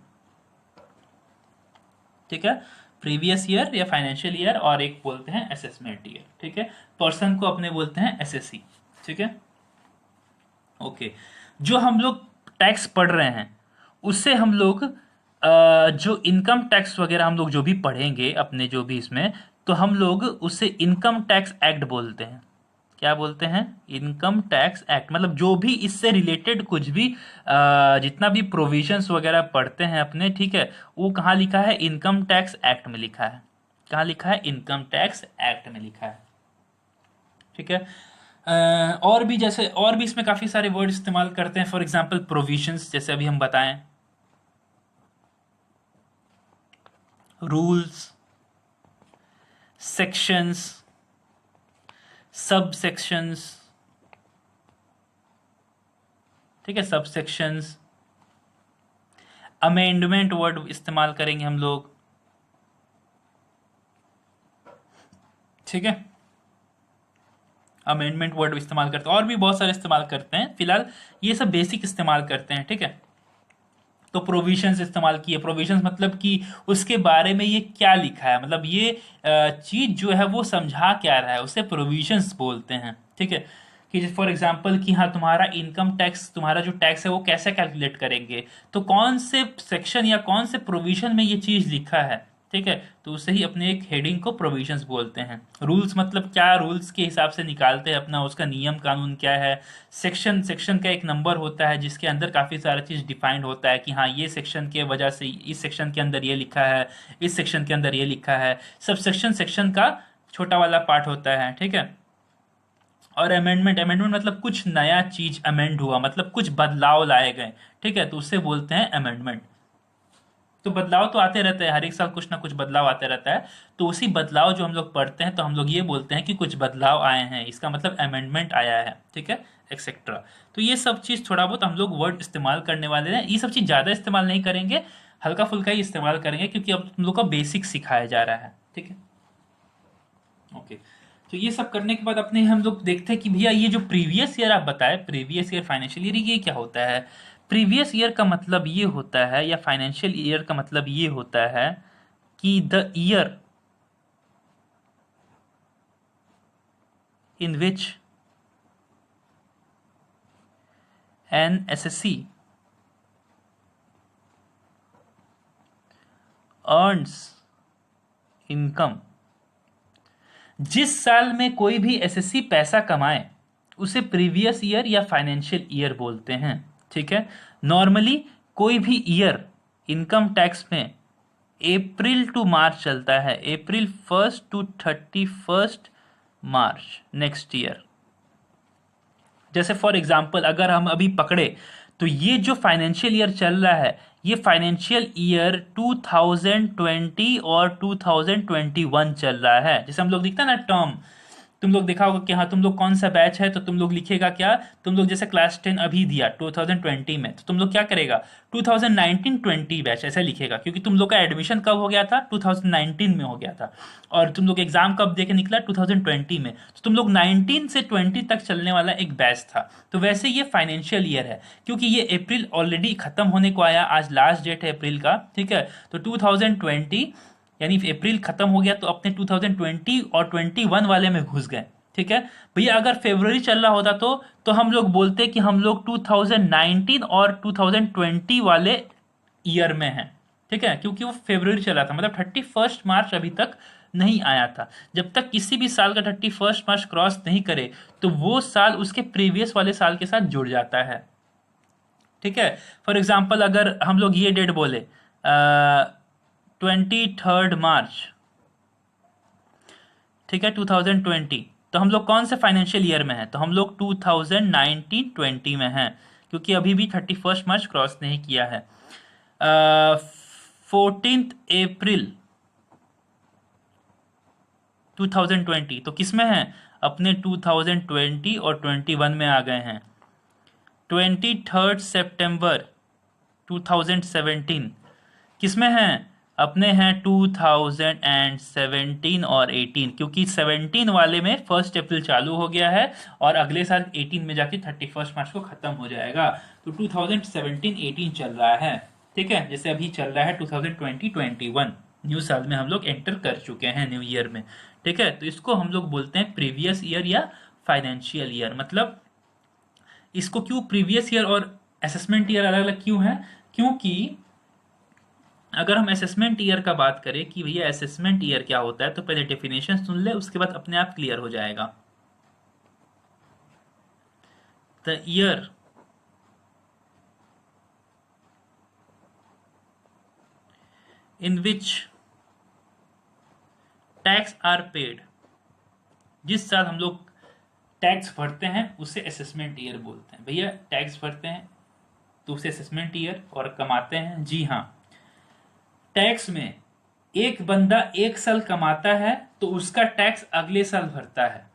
Speaker 1: ठीक है। प्रीवियस ईयर या फाइनेंशियल ईयर, और एक बोलते हैं असेसमेंट ईयर, ठीक है। पर्सन को अपने बोलते हैं एसएससी, ठीक है। ओके, जो हम लोग टैक्स पढ़ रहे हैं उससे हम लोग जो इनकम टैक्स वगैरह हम लोग जो भी पढ़ेंगे अपने जो भी इसमें, तो हम लोग उससे इनकम टैक्स एक्ट बोलते हैं। क्या बोलते हैं, इनकम टैक्स एक्ट। मतलब जो भी इससे रिलेटेड कुछ भी जितना भी प्रोविजंस वगैरह पढ़ते हैं अपने, ठीक है, वो कहाँ लिखा है, इनकम टैक्स एक्ट में लिखा है। कहाँ लिखा है, इनकम टैक्स एक्ट में लिखा है, ठीक है। और भी जैसे और भी इसमें काफ़ी सारे वर्ड इस्तेमाल करते हैं, फॉर एग्जांपल प्रोविजंस, जैसे अभी हम बताएं, रूल्स, सेक्शंस, सब सेक्शंस, ठीक है, सब सेक्शंस। अमेंडमेंट वर्ड इस्तेमाल करेंगे हम लोग, ठीक है, अमेंडमेंट वर्ड इस्तेमाल करते हैं, और भी बहुत सारे इस्तेमाल करते हैं, फिलहाल ये सब बेसिक इस्तेमाल करते हैं, ठीक है। तो प्रोविजंस इस्तेमाल किए, प्रोविजंस मतलब कि उसके बारे में ये क्या लिखा है, मतलब ये चीज जो है वो समझा क्या रहा है, उसे प्रोविजंस बोलते हैं, ठीक है। कि फॉर एग्जांपल कि हाँ तुम्हारा इनकम टैक्स, तुम्हारा जो टैक्स है वो कैसे कैलकुलेट करेंगे, तो कौन से सेक्शन या कौन से प्रोविजन में ये चीज लिखा है, ठीक है, तो उसे ही अपने एक हेडिंग को प्रोविजंस बोलते हैं। रूल्स मतलब क्या, रूल्स के हिसाब से निकालते हैं अपना, उसका नियम कानून क्या है। सेक्शन, सेक्शन का एक नंबर होता है जिसके अंदर काफ़ी सारा चीज़ डिफाइंड होता है कि हाँ ये सेक्शन के वजह से इस सेक्शन के अंदर ये लिखा है, इस सेक्शन के अंदर ये लिखा है। सब सेक्शन सेक्शन का छोटा वाला पार्ट होता है, ठीक है। और अमेंडमेंट, अमेंडमेंट मतलब कुछ नया चीज अमेंड हुआ, मतलब कुछ बदलाव लाए गए, ठीक है, तो उससे बोलते हैं अमेंडमेंट। तो बदलाव तो आते रहते हैं, हर एक साल कुछ ना कुछ बदलाव आते रहता है, तो उसी बदलाव जो हम लोग पढ़ते हैं तो हम लोग ये बोलते हैं कि कुछ बदलाव आए हैं, इसका मतलब अमेंडमेंट आया है, ठीक है, एक्सेट्रा। तो ये सब चीज़ थोड़ा बहुत हम लोग वर्ड इस्तेमाल करने वाले हैं, ये सब चीज़ ज़्यादा इस्तेमाल नहीं करेंगे, हल्का फुल्का ही इस्तेमाल करेंगे, क्योंकि अब तुम लोग का बेसिक सिखाया जा रहा है, ठीक है, ओके। तो ये सब करने के बाद अपने हम लोग देखते हैं कि भैया ये जो प्रीवियस ईयर आप बताए, प्रीवियस ईयर फाइनेंशियल ईयर, ये क्या होता है। प्रीवियस ईयर का मतलब ये होता है, या फाइनेंशियल ईयर का मतलब ये होता है कि the year in which N SSC earns income, जिस साल में कोई भी एसएससी पैसा कमाए उसे प्रीवियस ईयर या फाइनेंशियल ईयर बोलते हैं, ठीक है। नॉर्मली कोई भी ईयर इनकम टैक्स में अप्रैल टू मार्च चलता है, अप्रैल 1 टू 31 मार्च नेक्स्ट ईयर। जैसे फॉर एग्जांपल अगर हम अभी पकड़े तो ये जो फाइनेंशियल ईयर चल रहा है, ये फाइनेंशियल ईयर 2020 और 2021 चल रहा है। जैसे हम लोग लिखते हैं ना टर्म, तुम लोग देखा होगा कि हाँ तुम लोग कौन सा बैच है, तो तुम लोग लिखेगा क्या, तुम लोग जैसे क्लास 10 अभी दिया 2020 में, तो तुम लोग क्या करेगा 2019-20 बैच ऐसा लिखेगा, क्योंकि तुम लोग का एडमिशन कब हो गया था, 2019 में हो गया था, और तुम लोग एग्जाम कब देके निकला 2020 में, तो तुम लोग 19 से 20 तक चलने वाला एक बैच था। तो वैसे ये फाइनेंशियल ईयर है, क्योंकि ये अप्रैल ऑलरेडी खत्म होने को आया, आज लास्ट डेट है अप्रैल का, ठीक है, तो 2020 यानी अप्रैल खत्म हो गया, तो अपने 2020 और 21 वाले में घुस गए, ठीक है। भैया अगर फरवरी चल रहा होता तो हम लोग बोलते कि हम लोग 2019 और 2020 वाले ईयर में हैं, ठीक है, क्योंकि वो फरवरी चला था, मतलब 31 मार्च अभी तक नहीं आया था। जब तक किसी भी साल का 31 मार्च क्रॉस नहीं करे तो वो साल उसके प्रीवियस वाले साल के साथ जुड़ जाता है, ठीक है। फॉर एग्जाम्पल अगर हम लोग ये डेट बोले 23 मार्च, ठीक है, 2020, तो हम लोग कौन से फाइनेंशियल ईयर में हैं, तो हम लोग 2019-20 में हैं, क्योंकि अभी भी 31 मार्च क्रॉस नहीं किया है। 14 अप्रैल 2020 तो किस में है, अपने 2020 और 21 में आ गए हैं। 23 सितंबर 2017 किस में हैं, अपने हैं 2017 और 18, क्योंकि 17 वाले में 1 अप्रैल चालू हो गया है और अगले साल 18 में जाके 31 मार्च को खत्म हो जाएगा, तो 2017-18 चल रहा है, ठीक है। जैसे अभी चल रहा है 2020-21, न्यू साल में हम लोग एंटर कर चुके हैं, न्यू ईयर में, ठीक है। तो इसको हम लोग बोलते हैं प्रीवियस ईयर या फाइनेंशियल ईयर। मतलब इसको क्यों प्रीवियस ईयर और असेसमेंट ईयर अलग अलग क्यों है, क्योंकि अगर हम असेसमेंट ईयर का बात करें कि भैया असेसमेंट ईयर क्या होता है, तो पहले डेफिनेशन सुन ले, उसके बाद अपने आप क्लियर हो जाएगा। The year in which tax are paid, जिस साल हम लोग टैक्स भरते हैं उसे असेसमेंट ईयर बोलते हैं। भैया टैक्स भरते हैं तो उसे असेसमेंट ईयर, और कमाते हैं, जी हाँ, टैक्स में एक बंदा एक साल कमाता है तो उसका टैक्स अगले साल भरता है,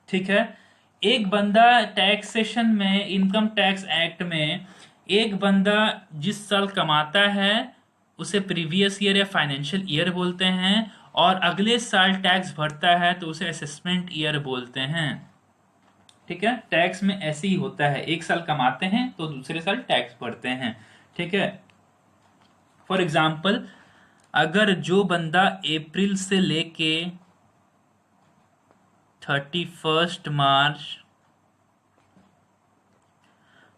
Speaker 1: ठीक है। एक बंदा टैक्सेशन में, इनकम टैक्स एक्ट में, एक बंदा जिस साल कमाता है उसे प्रीवियस ईयर या फाइनेंशियल ईयर बोलते हैं, और अगले साल टैक्स भरता है तो उसे असेसमेंट ईयर बोलते हैं, ठीक है। टैक्स में ऐसे ही होता है, एक साल कमाते हैं तो दूसरे साल टैक्स भरते हैं, ठीक है। फॉर एग्जाम्पल, अगर जो बंदा अप्रैल से लेके 31 मार्च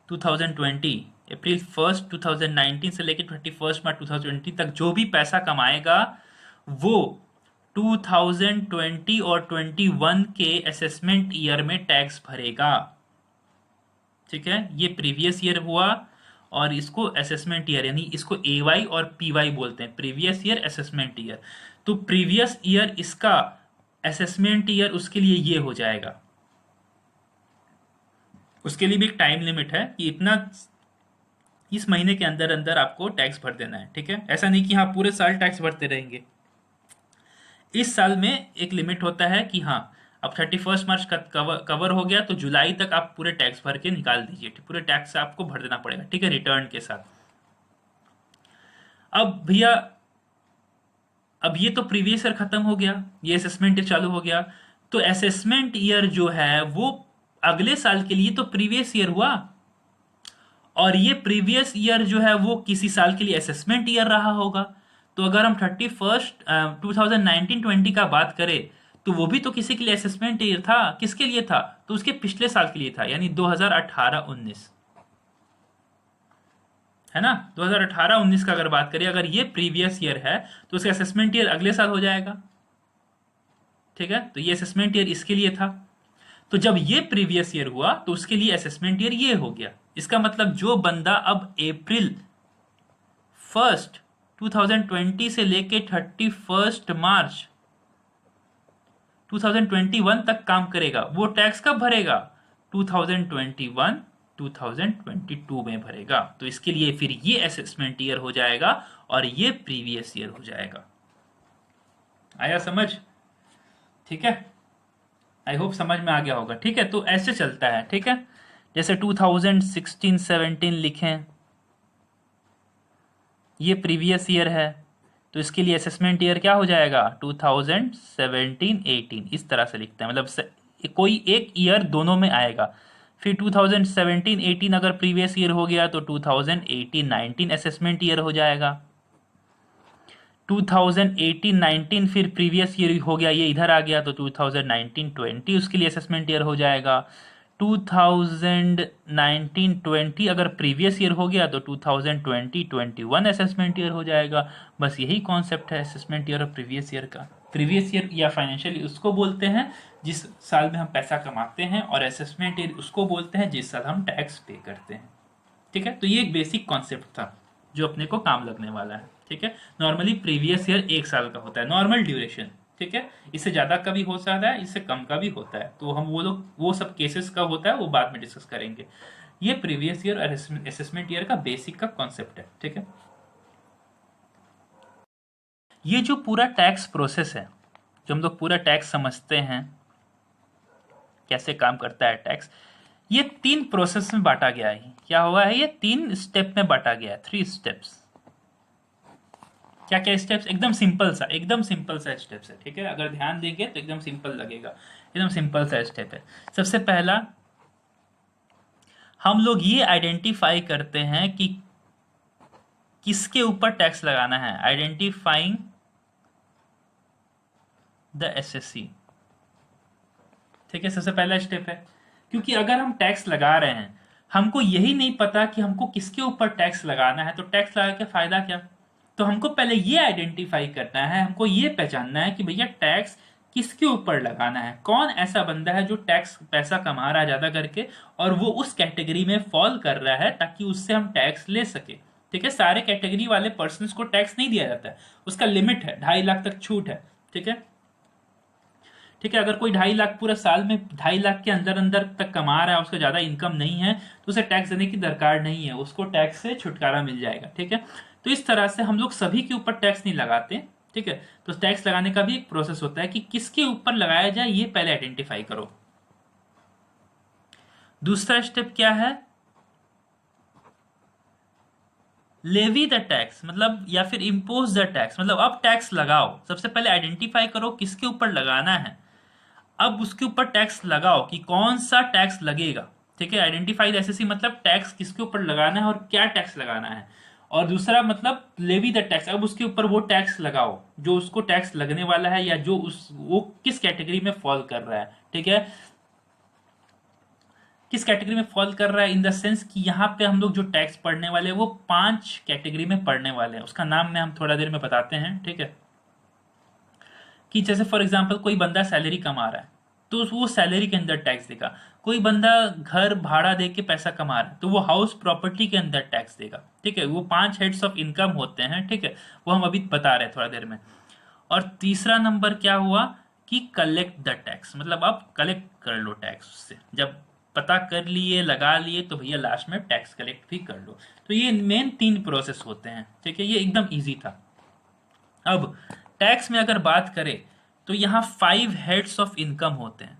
Speaker 1: 2020, अप्रैल 1 2019 से लेके 31 मार्च 2020 तक जो भी पैसा कमाएगा वो 2020 और 21 के असेसमेंट ईयर में टैक्स भरेगा, ठीक है। ये प्रीवियस ईयर हुआ, और इसको असेसमेंट ईयर, यानी इसको AY और PY बोलते हैं, प्रीवियस ईयर असेसमेंट ईयर। तो प्रीवियस ईयर इसका असेसमेंट ईयर उसके लिए ये हो जाएगा। उसके लिए भी एक टाइम लिमिट है कि इतना, इस महीने के अंदर अंदर आपको टैक्स भर देना है, ठीक है। ऐसा नहीं कि हाँ पूरे साल टैक्स भरते रहेंगे। इस साल में एक लिमिट होता है कि हाँ अब 31 मार्च का कवर हो गया तो जुलाई तक आप पूरे टैक्स भर के निकाल दीजिए, पूरे टैक्स आपको भर देना पड़ेगा, ठीक है, रिटर्न के साथ। अब भैया, अब ये तो प्रीवियस ईयर खत्म हो गया, ये असेसमेंट ईयर चालू हो गया, तो असेसमेंट ईयर जो है वो अगले साल के लिए तो प्रीवियस ईयर हुआ, और ये प्रीवियस ईयर जो है वो किसी साल के लिए असेसमेंट ईयर रहा होगा। तो अगर हम 2019-20 का बात करें तो वो भी तो किसी के लिए असेसमेंट ईयर था। किसके लिए था? तो उसके पिछले साल के लिए था, यानी 2018-19, है ना। 2018-19 का अगर बात करें, अगर ये प्रीवियस ईयर है तो उसका असेसमेंट ईयर अगले साल हो जाएगा, ठीक है। तो ये असेसमेंट ईयर इसके लिए था, तो जब ये प्रीवियस ईयर हुआ तो उसके लिए असेसमेंट ईयर ये हो गया। इसका मतलब जो बंदा अब अप्रैल 1 2020 से लेके 31 मार्च 2021 तक काम करेगा वो टैक्स कब भरेगा? 2021 2022 में भरेगा। तो इसके लिए फिर ये असेसमेंट ईयर हो जाएगा और ये प्रीवियस ईयर हो जाएगा। आया समझ? ठीक है, आई होप समझ में आ गया होगा। ठीक है, तो ऐसे चलता है। ठीक है, जैसे 2016-17 लिखें, ये प्रीवियस ईयर है तो इसके लिए असेसमेंट ईयर क्या हो जाएगा? 2017-18 इस तरह से लिखते हैं, मतलब कोई एक ईयर दोनों में आएगा। फिर 2017-18 अगर प्रीवियस ईयर हो गया तो 2018-19 असेसमेंट ईयर हो जाएगा। 2018-19 फिर प्रीवियस ईयर हो गया, ये इधर आ गया तो 2019-20 उसके लिए असेसमेंट ईयर हो जाएगा। 2019-20 अगर प्रीवियस ईयर हो गया तो 2020-21 असेसमेंट ईयर हो जाएगा। बस यही कॉन्सेप्ट है असेसमेंट ईयर और प्रीवियस ईयर का। प्रीवियस ईयर या फाइनेंशियल उसको बोलते हैं जिस साल में हम पैसा कमाते हैं, और असेसमेंट ईयर उसको बोलते हैं जिस साल हम टैक्स पे करते हैं। ठीक है, तो ये एक बेसिक कॉन्सेप्ट था जो अपने को काम लगने वाला है। ठीक है, नॉर्मली प्रीवियस ईयर 1 साल का होता है, नॉर्मल ड्यूरेशन। ठीक है, इससे ज़्यादा का भी हो सकता है, इससे कम का भी होता है, तो हम वो सब केसेस का होता है वो बाद में डिस्कस करेंगे। ये प्रीवियस ईयर और असेसमेंट ईयर का बेसिक का कॉन्सेप्ट है। ठीक है, ये जो पूरा टैक्स प्रोसेस है, जो हम लोग पूरा टैक्स समझते हैं कैसे काम करता है टैक्स, ये 3 प्रोसेस में बांटा गया है। क्या हुआ है? ये 3 स्टेप में बांटा गया है, 3 स्टेप्स। क्या क्या स्टेप्स? एकदम सिंपल सा स्टेप्स है। ठीक है, अगर ध्यान देंगे तो एकदम सिंपल लगेगा, एकदम सिंपल सा स्टेप है। सबसे पहला हम लोग ये आइडेंटिफाई करते हैं कि किसके ऊपर टैक्स लगाना है, आइडेंटिफाइंग द एसएससी। ठीक है, सबसे पहला स्टेप है, क्योंकि अगर हम टैक्स लगा रहे हैं, हमको यही नहीं पता कि हमको किसके ऊपर टैक्स लगाना है, तो टैक्स लगा के फायदा क्या? तो हमको पहले ये आइडेंटिफाई करना है, हमको ये पहचानना है कि भैया टैक्स किसके ऊपर लगाना है, कौन ऐसा बंदा है जो टैक्स पैसा कमा रहा है ज्यादा करके और वो उस कैटेगरी में फॉल कर रहा है ताकि उससे हम टैक्स ले सके। ठीक है, सारे कैटेगरी वाले पर्सन को टैक्स नहीं दिया जाता है, उसका लिमिट है, 2.5 लाख तक छूट है। ठीक है, ठीक है, अगर कोई 2.5 लाख पूरा साल में 2.5 लाख के अंदर अंदर तक कमा रहा है, उसका ज्यादा इनकम नहीं है, तो उसे टैक्स देने की दरकार नहीं है, उसको टैक्स से छुटकारा मिल जाएगा। ठीक है, तो इस तरह से हम लोग सभी के ऊपर टैक्स नहीं लगाते। ठीक है, तो टैक्स लगाने का भी एक प्रोसेस होता है कि किसके ऊपर लगाया जाए, ये पहले आइडेंटिफाई करो। दूसरा स्टेप क्या है, लेवी द टैक्स, मतलब या फिर इम्पोज द टैक्स, मतलब अब टैक्स लगाओ। सबसे पहले आइडेंटिफाई करो किसके ऊपर लगाना है, अब उसके ऊपर टैक्स लगाओ कि कौन सा टैक्स लगेगा। ठीक है, आइडेंटिफाई एसएससी मतलब टैक्स किसके ऊपर लगाना है और क्या टैक्स लगाना है। और दूसरा मतलब लेवी द टैक्स, अब उसके ऊपर वो टैक्स लगाओ जो उसको टैक्स लगने वाला है या जो उस वो किस कैटेगरी में फॉल कर रहा है। ठीक है, किस कैटेगरी में फॉल कर रहा है इन द सेंस कि यहाँ पे हम लोग जो टैक्स पढ़ने वाले हैं वो 5 कैटेगरी में पढ़ने वाले हैं, उसका नाम में हम थोड़ा देर में बताते हैं। ठीक है, कि जैसे फॉर एग्जांपल कोई बंदा सैलरी कमा रहा है तो वो सैलरी के अंदर टैक्स देगा, कोई बंदा घर भाड़ा दे के पैसा कमा रहा है तो वो हाउस प्रॉपर्टी के अंदर टैक्स देगा। ठीक है, वो 5 हेड्स ऑफ इनकम होते हैं। ठीक है, वो हम अभी बता रहे हैं थोड़ा देर में। और तीसरा नंबर क्या हुआ कि कलेक्ट द टैक्स, मतलब आप कलेक्ट कर लो टैक्स उससे, जब पता कर लिए लगा लिए तो भैया लास्ट में टैक्स कलेक्ट भी कर लो। तो ये मेन 3 प्रोसेस होते हैं। ठीक है, ये एकदम इजी था। अब टैक्स में अगर बात करें तो यहां 5 हेड्स ऑफ इनकम होते हैं।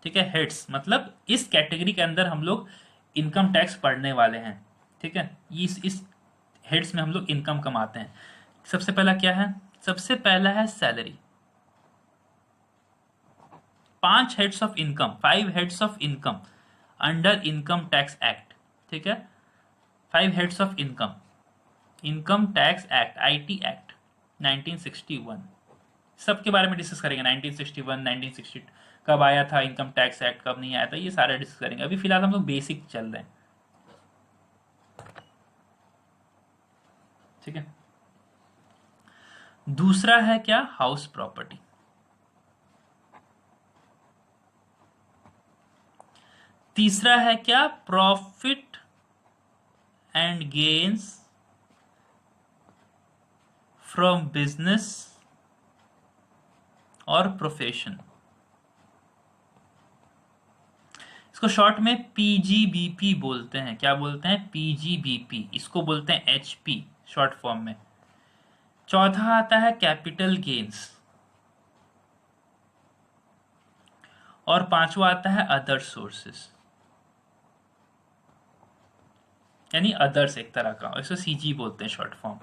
Speaker 1: ठीक है, हेड्स मतलब इस कैटेगरी के अंदर हम लोग इनकम टैक्स पढ़ने वाले हैं। ठीक है, इस हेड्स में हम लोग इनकम कमाते हैं। सबसे पहला क्या है, सबसे पहला है salary. 5 heads of income, 5 heads of income under income tax act. ठीक है, 5 heads of income, income tax act, IT act 1961, सबके बारे में डिस्कस करेंगे। 1961, 1960 कब आया था इनकम टैक्स एक्ट, कब नहीं आया था, ये सारे डिस्कस करेंगे। अभी फिलहाल हम लोग बेसिक चल रहे हैं। ठीक है, दूसरा है क्या, हाउस प्रॉपर्टी। तीसरा है क्या, profit and gains from business और प्रोफेशन, इसको शॉर्ट में पीजीबीपी बोलते हैं। क्या बोलते हैं, पीजीबीपी, इसको बोलते हैं एचपी शॉर्ट फॉर्म में। चौथा आता है कैपिटल गेन्स और पांचवा आता है अदर सोर्सेस, यानी अदर्स एक तरह का, इसको सीजी बोलते हैं शॉर्ट फॉर्म।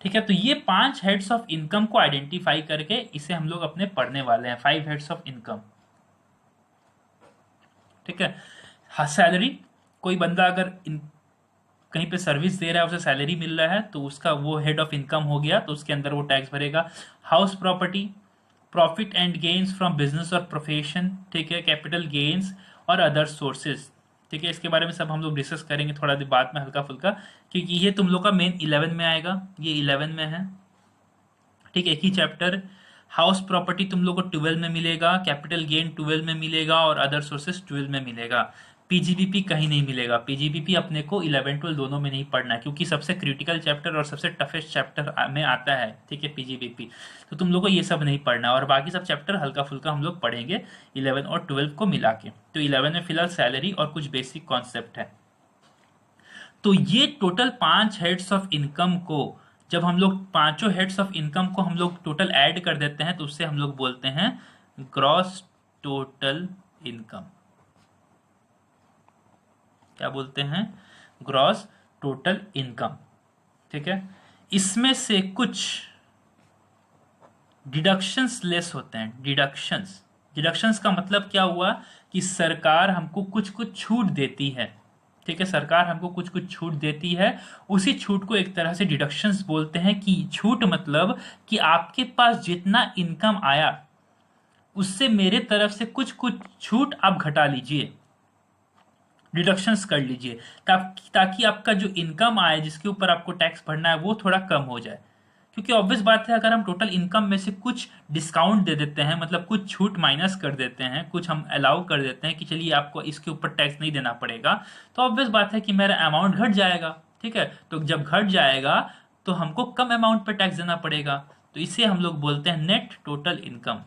Speaker 1: ठीक है, तो ये 5 हेड्स ऑफ इनकम को आइडेंटिफाई करके इसे हम लोग अपने पढ़ने वाले हैं, 5 हेड्स ऑफ इनकम। ठीक है, हाँ, सैलरी, कोई बंदा अगर कहीं पे सर्विस दे रहा है, उसे सैलरी मिल रहा है तो उसका वो हेड ऑफ इनकम हो गया, तो उसके अंदर वो टैक्स भरेगा। House property, profit and gains from business और प्रोफेशन। ठीक है, कैपिटल गेन्स और अदर सोर्सेज। ठीक है, इसके बारे में सब हम लोग डिस्कस करेंगे थोड़ा देर बाद में हल्का फुल्का, क्योंकि ये तुम लोग का मेन 11 में आएगा, ये 11 में है। ठीक है, एक ही चैप्टर। हाउस प्रॉपर्टी तुम लोग को 12 में मिलेगा, कैपिटल गेन 12 में मिलेगा और अदर सोर्सेस 12 में मिलेगा। पीजीबीपी कहीं नहीं मिलेगा, पीजीबीपी अपने को 11 12 दोनों में नहीं पढ़ना है, क्योंकि सबसे क्रिटिकल चैप्टर और सबसे टफेस्ट चैप्टर में आता है। ठीक है, पीजीबीपी, तो तुम लोग को ये सब नहीं पढ़ना, और बाकी सब चैप्टर हल्का फुल्का हम लोग पढ़ेंगे 11 और 12 को मिला के। तो 11 में फिलहाल सैलरी और कुछ बेसिक कॉन्सेप्ट है। तो ये टोटल 5 हेड्स ऑफ इनकम को जब हम लोग पांचों हेड्स ऑफ इनकम को हम लोग टोटल ऐड कर देते हैं तो उससे हम लोग बोलते हैं ग्रॉस टोटल इनकम। क्या बोलते हैं, ग्रॉस टोटल इनकम। ठीक है, इसमें से कुछ डिडक्शंस लेस होते हैं। डिडक्शंस का मतलब क्या हुआ कि सरकार हमको कुछ कुछ छूट देती है। ठीक है, सरकार हमको कुछ कुछ छूट देती है, उसी छूट को एक तरह से डिडक्शंस बोलते हैं। कि छूट मतलब कि आपके पास जितना इनकम आया उससे मेरे तरफ से कुछ कुछ छूट आप घटा लीजिए, डिडक्शंस कर लीजिए, ताकि आपका जो इनकम आए जिसके ऊपर आपको टैक्स भरना है वो थोड़ा कम हो जाए। क्योंकि ऑब्वियस बात है, अगर हम टोटल इनकम में से कुछ डिस्काउंट दे देते हैं, मतलब कुछ छूट माइनस कर देते हैं, कुछ हम अलाउ कर देते हैं कि चलिए आपको इसके ऊपर टैक्स नहीं देना पड़ेगा, तो ऑब्वियस बात है कि मेरा अमाउंट घट जाएगा। ठीक है, तो जब घट जाएगा तो हमको कम अमाउंट पर टैक्स देना पड़ेगा, तो इसे हम लोग बोलते हैं net total income.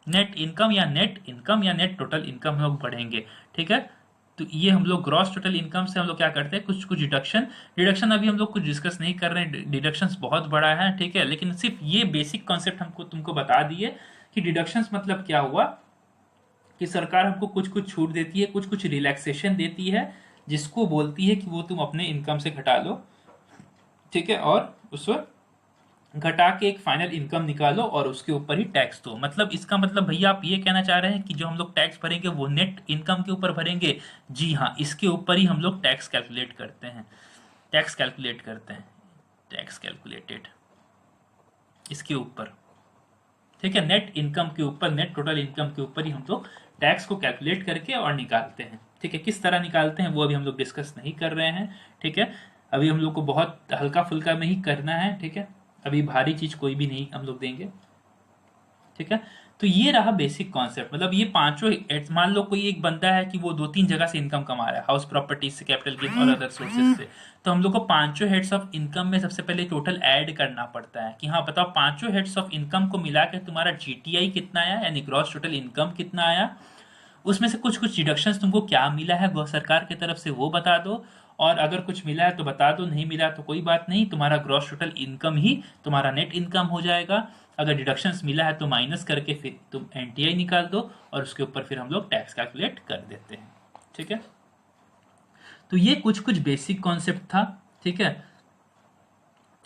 Speaker 1: Net income या नेट टोटल इनकम हम लोग पढ़ेंगे। ठीक है, तो ये हम लोग ग्रॉस टोटल इनकम से हम लोग क्या करते हैं, कुछ कुछ डिडक्शन अभी हम लोग कुछ डिस्कस नहीं कर रहे हैं, डिडक्शंस बहुत बड़ा है। ठीक है, लेकिन सिर्फ ये बेसिक कॉन्सेप्ट हमको तुमको बता दिए कि डिडक्शंस मतलब क्या हुआ, कि सरकार हमको कुछ कुछ छूट देती है, कुछ कुछ रिलैक्सेशन देती है, जिसको बोलती है कि वो तुम अपने इनकम से घटा लो। ठीक है, और उस वक्त घटा के एक फाइनल इनकम निकालो और उसके ऊपर ही टैक्स दो। मतलब इसका मतलब भैया आप ये कहना चाह रहे हैं कि जो हम लोग टैक्स भरेंगे वो नेट इनकम के ऊपर भरेंगे? जी हाँ, इसके ऊपर ही हम लोग टैक्स कैलकुलेट करते हैं, टैक्स कैलकुलेटेड इसके ऊपर। ठीक है, नेट इनकम के ऊपर, नेट टोटल इनकम के ऊपर ही हम लोग टैक्स को कैलकुलेट करके और निकालते हैं। ठीक है, किस तरह निकालते हैं वो अभी हम लोग डिस्कस नहीं कर रहे हैं। ठीक है, अभी हम लोग को बहुत हल्का फुल्का में ही करना है। ठीक है, अभी भारी चीज कोई भी नहीं हम लोग देंगे। ठीक है, तो ये रहा बेसिक कॉन्सेप्ट। मतलब ये पांचों, मान लो कोई एक बंदा है कि वो 2-3 जगह से इनकम कमा रहा है, हाउस प्रॉपर्टी से, कैपिटल गेन और अदर सोर्सेज से, तो हम लोग को पांचों हेड्स ऑफ इनकम में सबसे पहले टोटल ऐड करना पड़ता है कि हाँ बताओ पांचों हेड्स ऑफ इनकम को मिला के तुम्हारा जीटीआई कितना आया, यानी ग्रॉस टोटल इनकम कितना आया, उसमें से कुछ कुछ डिडक्शंस तुमको क्या मिला है वो सरकार की तरफ से वो बता दो, और अगर कुछ मिला है तो बता दो, नहीं मिला तो कोई बात नहीं, तुम्हारा ग्रॉस टोटल इनकम ही तुम्हारा नेट इनकम हो जाएगा। अगर डिडक्शंस मिला है तो माइनस करके फिर तुम एनटीआई निकाल दो और उसके ऊपर फिर हम लोग टैक्स कैलकुलेट कर देते हैं। ठीक है, तो ये कुछ कुछ बेसिक कॉन्सेप्ट था। ठीक है,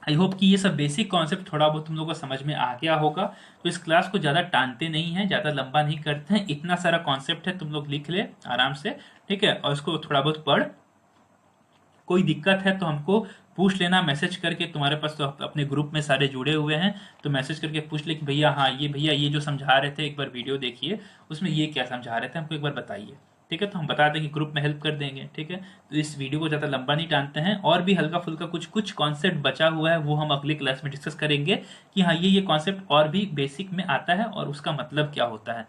Speaker 1: आई होप कि ये सब बेसिक कॉन्सेप्ट थोड़ा बहुत तुम लोगों को समझ में आ गया होगा। तो इस क्लास को ज़्यादा टानते नहीं है, ज़्यादा लंबा नहीं करते हैं, इतना सारा कॉन्सेप्ट है, तुम लोग लिख ले आराम से। ठीक है, और इसको थोड़ा बहुत पढ़, कोई दिक्कत है तो हमको पूछ लेना मैसेज करके। तुम्हारे पास तो अपने ग्रुप में सारे जुड़े हुए हैं, तो मैसेज करके पूछ ले कि भैया हाँ ये भैया ये जो समझा रहे थे एक बार वीडियो देखिए, उसमें ये क्या समझा रहे थे हमको एक बार बताइए। ठीक है, तो हम बता देंगे, ग्रुप में हेल्प कर देंगे। ठीक है, तो इस वीडियो को ज़्यादा लंबा नहीं टानते हैं, और भी हल्का फुल्का कुछ कुछ कॉन्सेप्ट बचा हुआ है वो हम अगले क्लास में डिस्कस करेंगे कि हाँ ये कॉन्सेप्ट और भी बेसिक में आता है और उसका मतलब क्या होता है।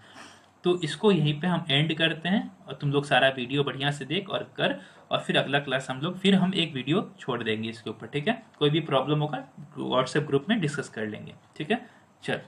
Speaker 1: तो इसको यहीं पे हम एंड करते हैं, और तुम लोग सारा वीडियो बढ़िया से देख और कर, और फिर अगला क्लास हम एक वीडियो छोड़ देंगे इसके ऊपर। ठीक है, कोई भी प्रॉब्लम होगा व्हाट्सएप ग्रुप में डिस्कस कर लेंगे। ठीक है, चल।